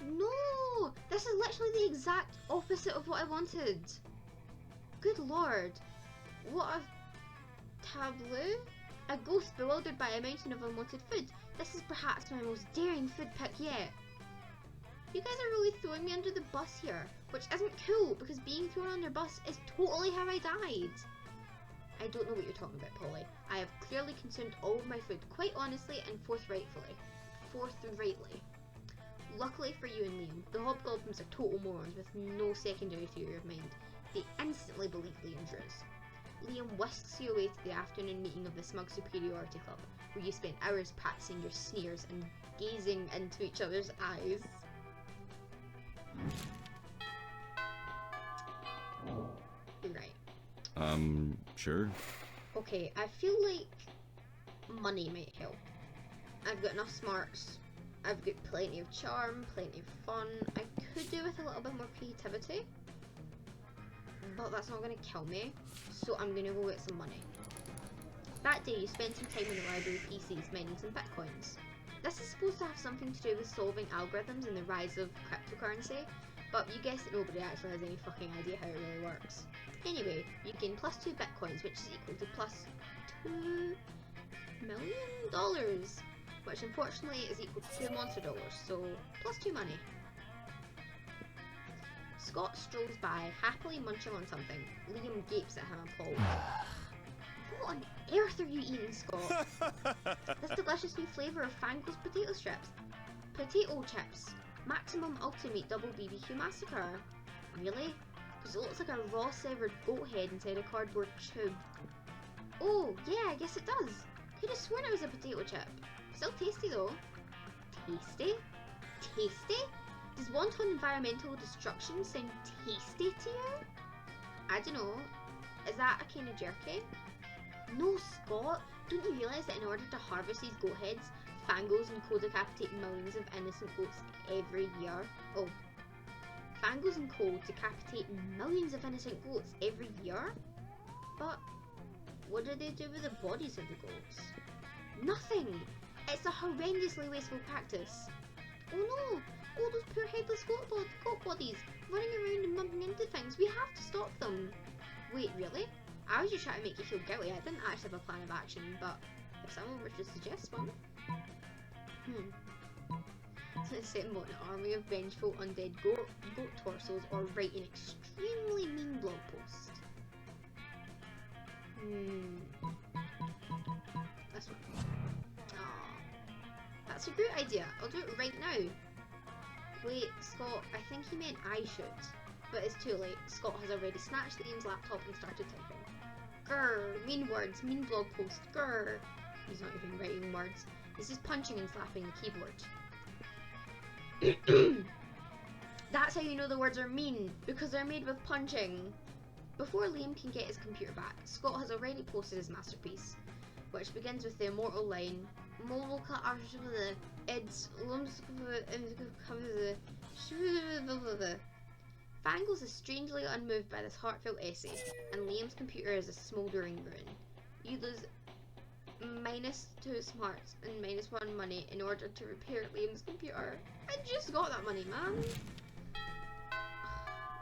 No! This is literally the exact opposite of what I wanted. Good lord. What a tableau? A ghost bewildered by a mountain of unwanted food. This is perhaps my most daring food pick yet. You guys are really throwing me under the bus here, which isn't cool because being thrown under bus is totally how I died. I don't know what you're talking about, Polly. I have clearly consumed all of my food quite honestly and forthrightly. Luckily for you and Liam, the hobgoblins are total morons with no secondary theory of mind. They instantly believe Liam's ruse. Liam whisks you away to the afternoon meeting of the Smug Superiority Club, where you spend hours practicing your sneers and gazing into each other's eyes. Right. Sure. Okay, I feel like money might help. I've got enough smarts. I've got plenty of charm, plenty of fun. I could do with a little bit more creativity, but that's not going to kill me, so I'm going to go get some money. That day you spent some time in the library PCs mining some bitcoins. This is supposed to have something to do with solving algorithms and the rise of cryptocurrency, but you guessed that nobody actually has any fucking idea how it really works. Anyway, you gain +2 bitcoins, which is equal to +$2 million, which unfortunately is equal to 2 monster dollars, so +2 money. Scott strolls by, happily munching on something. Liam gapes at him appalled. What on earth are you eating, Scott? This delicious new flavour of Fango's potato strips. Potato chips. Maximum Ultimate Double BBQ Massacre. Really? Because it looks like a raw severed goat head inside a cardboard tube. Oh, yeah, I guess it does. Could have sworn it was a potato chip. Still tasty though. Tasty? Tasty? Does wanton environmental destruction sound tasty to you? I don't know. Is that a kind of jerky? No, Scott. Don't you realise that in order to harvest these goat heads, Fangos and Co decapitate millions of innocent goats every year? Oh. Fangos and Co decapitate millions of innocent goats every year? But what do they do with the bodies of the goats? Nothing! It's a horrendously wasteful practice. Oh no! All those poor headless goat bodies running around and bumping into things. We have to stop them. Wait, really? I was just trying to make you feel guilty. I didn't actually have a plan of action, but if someone were to suggest one. Assemble an army of vengeful undead goat torsos or write an extremely mean blog post. This one. Aww. That's a great idea. I'll do it right now. Wait, Scott, I think he meant I should. But it's too late. Scott has already snatched Liam's laptop and started typing. Grrr, mean words, mean blog post, grrr. He's not even writing words. This is punching and slapping the keyboard. That's how you know the words are mean, because they're made with punching. Before Liam can get his computer back, Scott has already posted his masterpiece, which begins with the immortal line, Fangles is strangely unmoved by this heartfelt essay, and Liam's computer is a smouldering ruin. You lose -2 smarts and -1 money in order to repair Liam's computer. I just got that money, man.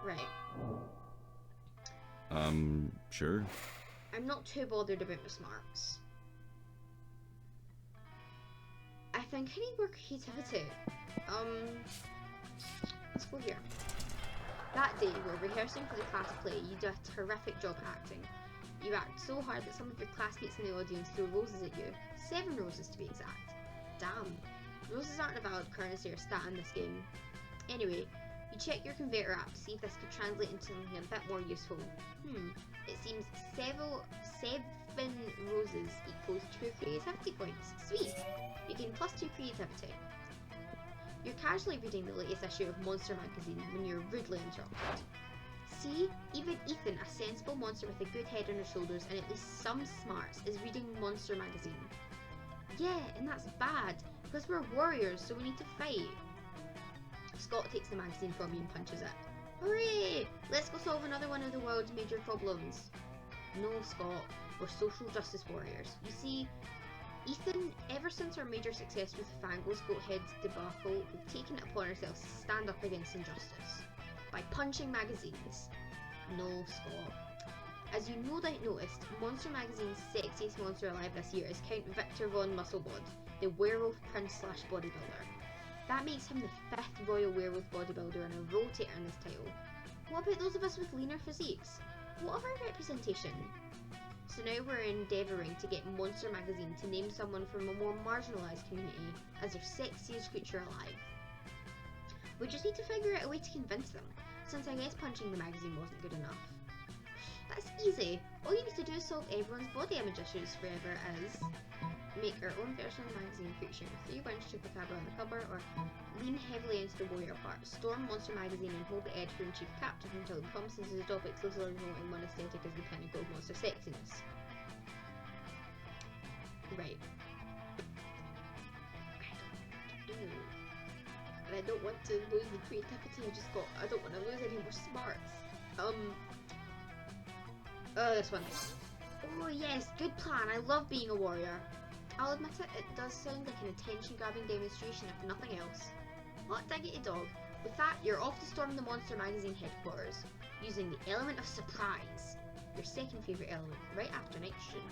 Right. Sure. I'm not too bothered about my smarts. I think I need more creativity. Let's go here. That day, while rehearsing for the class play, you do a terrific job acting. You act so hard that some of your classmates in the audience throw roses at you. 7 roses to be exact. Damn. Roses aren't a valid currency or stat in this game. Anyway, you check your converter app to see if this could translate into something a bit more useful. It seems 7 roses equals 2 creativity points. Sweet! You gain +2 creativity. You're casually reading the latest issue of Monster magazine when you're rudely interrupted. See? Even Ethan, a sensible monster with a good head on his shoulders and at least some smarts, is reading Monster magazine. Yeah, and that's bad, because we're warriors, so we need to fight. Scott takes the magazine from you and punches it. Hooray! Let's go solve another one of the world's major problems. No, Scott, we're social justice warriors. You see, Ethan, ever since our major success with Fangos Goathead's debacle, we've taken it upon ourselves to stand up against injustice. By punching magazines. No, Scott. As you no doubt noticed, Monster Magazine's sexiest monster alive this year is Count Victor von Musclebod, the werewolf prince/bodybuilder. That makes him the 5th royal werewolf bodybuilder and a rotator in this title. What about those of us with leaner physiques? What of our representation? So now we're endeavouring to get Monster Magazine to name someone from a more marginalised community as their sexiest creature alive. We just need to figure out a way to convince them, since I guess punching the magazine wasn't good enough. That's easy. All you need to do is solve everyone's body image issues forever as make our own version of the magazine featuring a 3-inch chupacabra on the cover, or lean heavily into the warrior part, storm Monster Magazine and hold the editor-in-chief captive until he promises to adopt exclusively promoting one aesthetic as the pinnacle of monster sexiness. Right. I don't want to lose the creativity, I don't want to lose any more smarts. This one. Oh yes, good plan, I love being a warrior. I'll admit it, it does sound like an attention-grabbing demonstration if nothing else. Hot diggity dog. With that, you're off to storm the Monster Magazine headquarters, using the element of surprise, your second favourite element, right after nitrogen.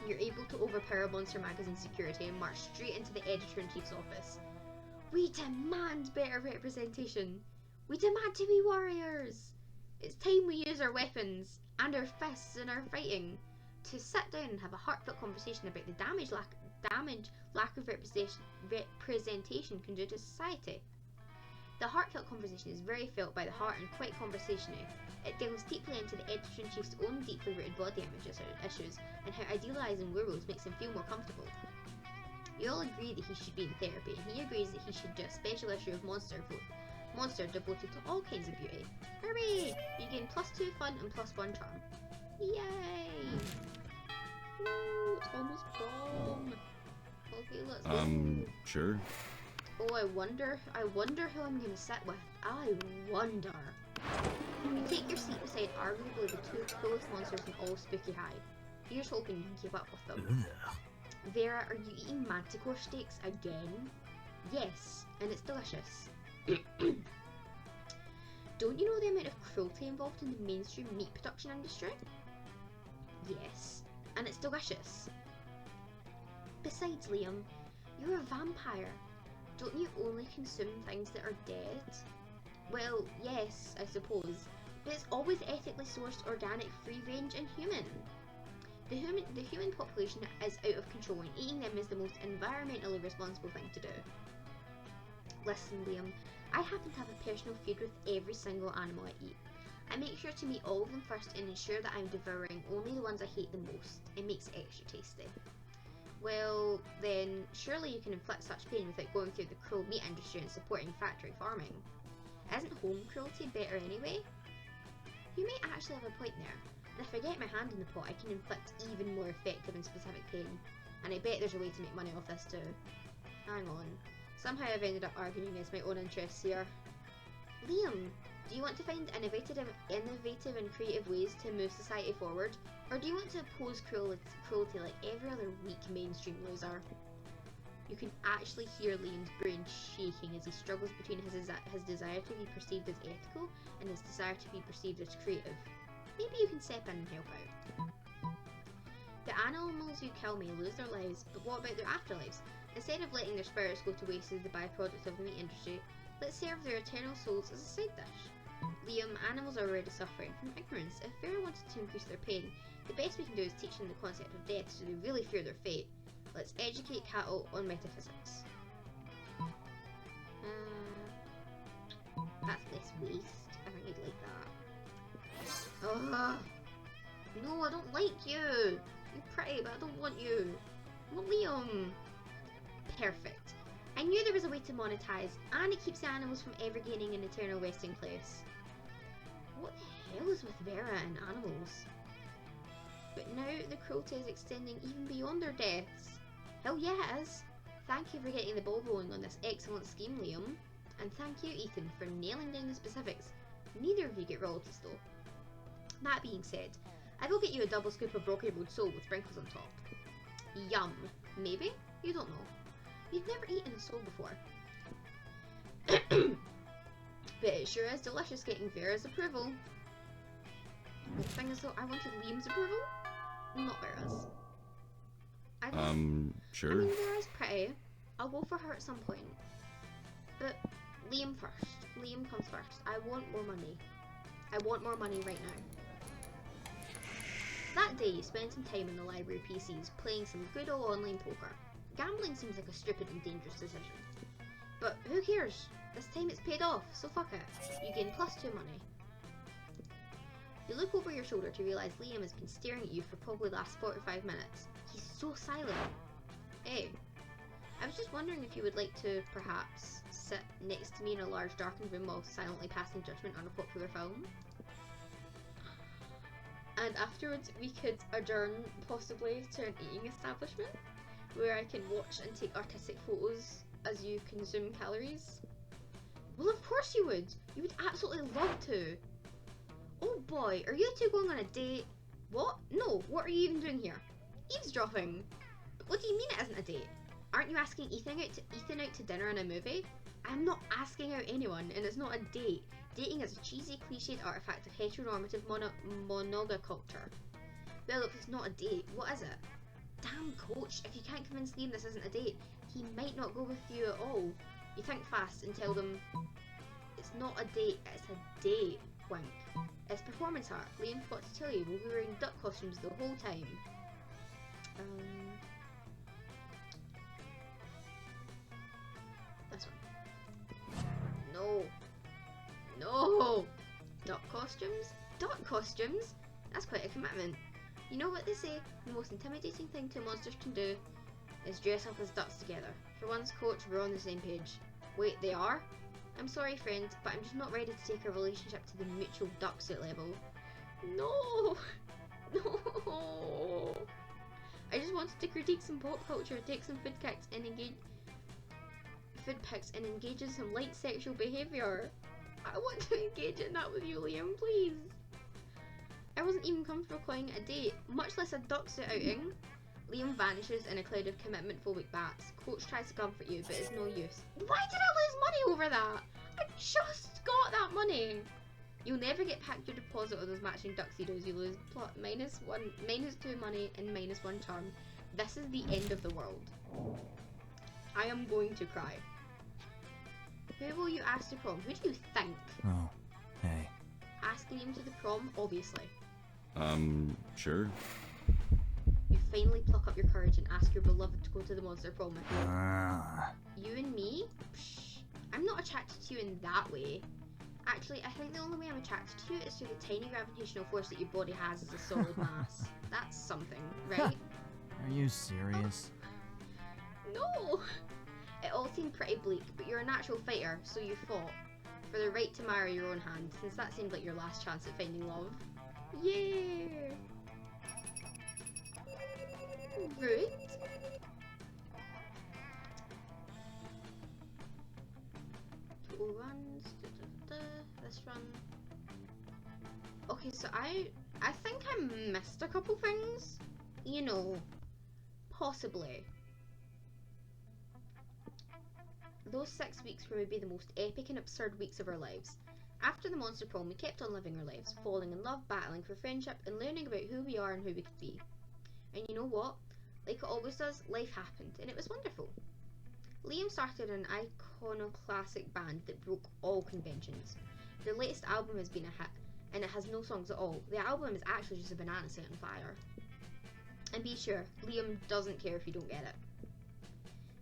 You're able to overpower Monster Magazine security and march straight into the Editor-in-Chief's office. We demand better representation! We demand to be warriors! It's time we use our weapons, and our fists in our fighting, to sit down and have a heartfelt conversation about the damage lack of representation can do to society. The heartfelt conversation is very felt by the heart and quite conversational. It delves deeply into the Editor-in-Chief's own deeply rooted body image issues and how idealising werewolves makes him feel more comfortable. You all agree that he should be in therapy, and he agrees that he should do a special issue of Monster devoted to all kinds of beauty. Hooray! You gain +2 fun and +1 charm. Yay! Ooh, it's almost prom. Okay, let's go. Sure. Oh, I wonder who I'm gonna sit with. I wonder. You take your seat beside arguably the two coolest monsters in all Spooky High. Here's hoping you can keep up with them. Vera, are you eating manticore steaks again? Yes, and it's delicious. Don't you know the amount of cruelty involved in the mainstream meat production industry? Yes, and it's delicious. Besides, Liam, you're a vampire. Don't you only consume things that are dead? Well, yes, I suppose, but it's always ethically sourced, organic, free-range and human. The human population is out of control, and eating them is the most environmentally responsible thing to do. Listen, Liam, I happen to have a personal feud with every single animal I eat. I make sure to meet all of them first and ensure that I'm devouring only the ones I hate the most. It makes it extra tasty. Well, then, surely you can inflict such pain without going through the cruel meat industry and supporting factory farming. Isn't home cruelty better anyway? You may actually have a point there, and if I get my hand in the pot, I can inflict even more effective and specific pain. And I bet there's a way to make money off this too. Hang on. Somehow I've ended up arguing against my own interests here. Liam, do you want to find innovative and creative ways to move society forward? Or do you want to oppose cruelty like every other weak mainstream loser? You can actually hear Liam's brain shaking as he struggles between his desire to be perceived as ethical and his desire to be perceived as creative. Maybe you can step in and help out. The animals you kill may lose their lives, but what about their afterlives? Instead of letting their spirits go to waste as the byproduct of the meat industry, let's serve their eternal souls as a side dish. Liam, animals are already suffering from ignorance. If Vera wanted to increase their pain, the best we can do is teach them the concept of death so they really fear their fate. Let's educate cattle on metaphysics. That's less waste. I think you'd like that. Ugh. No, I don't like you. You're pretty, but I don't want you. Not Liam. Perfect. I knew there was a way to monetize, and it keeps the animals from ever gaining an eternal resting place. What the hell is with Vera and animals? But now the cruelty is extending even beyond their deaths. Hell yeah it is. Thank you for getting the ball rolling on this excellent scheme, Liam. And thank you, Ethan, for nailing down the specifics. Neither of you get royalties though. That being said, I will get you a double scoop of broccoli rolled sole with sprinkles on top. Yum. Maybe? You don't know. You've never eaten a sole before. But it sure is delicious getting Vera's approval. The thing is though, I wanted Liam's approval, not Vera's. Sure. I mean, Vera's pretty. I'll go for her at some point. But Liam first. Liam comes first. I want more money. I want more money right now. That day, you spend some time in the library PCs playing some good old online poker. Gambling seems like a stupid and dangerous decision. But who cares? This time it's paid off, so fuck it. You gain +2 money. You look over your shoulder to realise Liam has been staring at you for probably the last 45 minutes. He's so silent. Hey, I was just wondering if you would like to, perhaps, sit next to me in a large darkened room while silently passing judgment on a popular film? And afterwards we could adjourn, possibly, to an eating establishment, where I can watch and take artistic photos as you consume calories. Well, of course you would! You would absolutely love to! Oh boy, are you two going on a date? What? No, what are you even doing here? Eavesdropping! What do you mean it isn't a date? Aren't you asking Ethan out to dinner and a movie? I'm not asking out anyone, and it's not a date. Dating is a cheesy, cliched artifact of heteronormative monoculture. Well, if it's not a date, what is it? Damn, coach, if you can't convince Liam this isn't a date, he might not go with you at all. You think fast and tell them it's not a date, it's a date. Wink. It's performance art. Liam forgot to tell you, we'll be wearing duck costumes the whole time. This one. No. No! Duck costumes? Duck costumes? That's quite a commitment. You know what they say, the most intimidating thing two monsters can do is dress up as ducks together. For once, coach, we're on the same page. Wait, they are? I'm sorry, friend, but I'm just not ready to take our relationship to the mutual duck suit level. No! No! I just wanted to critique some pop culture, take some food pics and engage in some light sexual behaviour. I want to engage in that with you, Liam, please. I wasn't even comfortable calling it a date, much less a duck suit outing. Liam vanishes in a cloud of commitment-phobic bats. Coach tries to comfort you, but it's no use. Why did I lose money over that? I just got that money. You'll never get back your deposit on those matching tuxedos. You lose -2 money and -1 charm. This is the end of the world. I am going to cry. Who will you ask to prom? Who do you think? Oh, hey. Ask Liam to the prom, obviously. Sure. You finally pluck up your courage and ask your beloved to go to the monster prom with you. You and me? Psh, I'm not attracted to you in that way. Actually, I think the only way I'm attracted to you is through the tiny gravitational force that your body has as a solid mass. That's something, right? Are you serious? No! It all seemed pretty bleak, but you're a natural fighter, so you fought for the right to marry your own hand, since that seemed like your last chance at finding love. Yeah! Rude. Two runs. This run. Okay, so I think I missed a couple things. You know, possibly. Those 6 weeks were maybe the most epic and absurd weeks of our lives. After the monster prom, we kept on living our lives, falling in love, battling for friendship, and learning about who we are and who we could be. And you know what? Like it always does, life happened, and it was wonderful. Liam started an iconoclastic band that broke all conventions. Their latest album has been a hit, and it has no songs at all. The album is actually just a banana set on fire. And be sure, Liam doesn't care if you don't get it.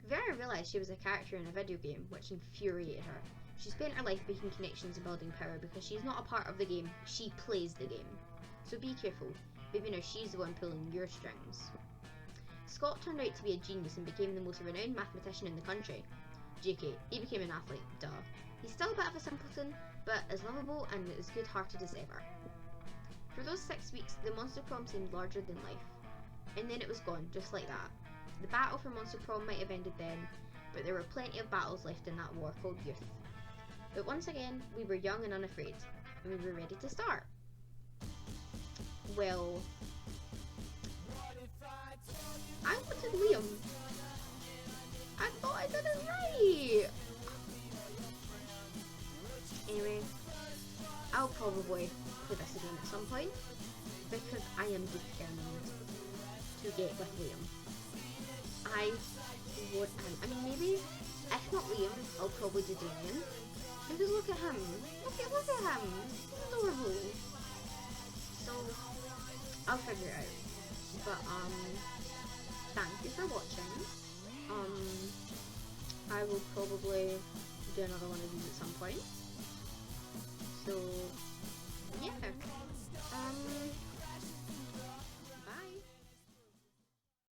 Vera realised she was a character in a video game, which infuriated her. She spent her life making connections and building power because she's not a part of the game, she plays the game. So be careful, maybe now she's the one pulling your strings. Scott turned out to be a genius and became the most renowned mathematician in the country. JK, he became an athlete, duh. He's still a bit of a simpleton, but as lovable and as good-hearted as ever. For those 6 weeks, the monster prom seemed larger than life. And then it was gone, just like that. The battle for monster prom might have ended then, but there were plenty of battles left in that war called youth. But once again, we were young and unafraid, and we were ready to start. Well, I wanted Liam. I thought I did it right. Anyway, I'll probably play this again at some point, because I am determined to get with Liam. I mean, maybe, if not Liam, I'll probably do Damien. Because look at him. Look at him. He's adorable. So, I'll figure it out. But, thank you for watching. I will probably do another one of these at some point. So, yeah.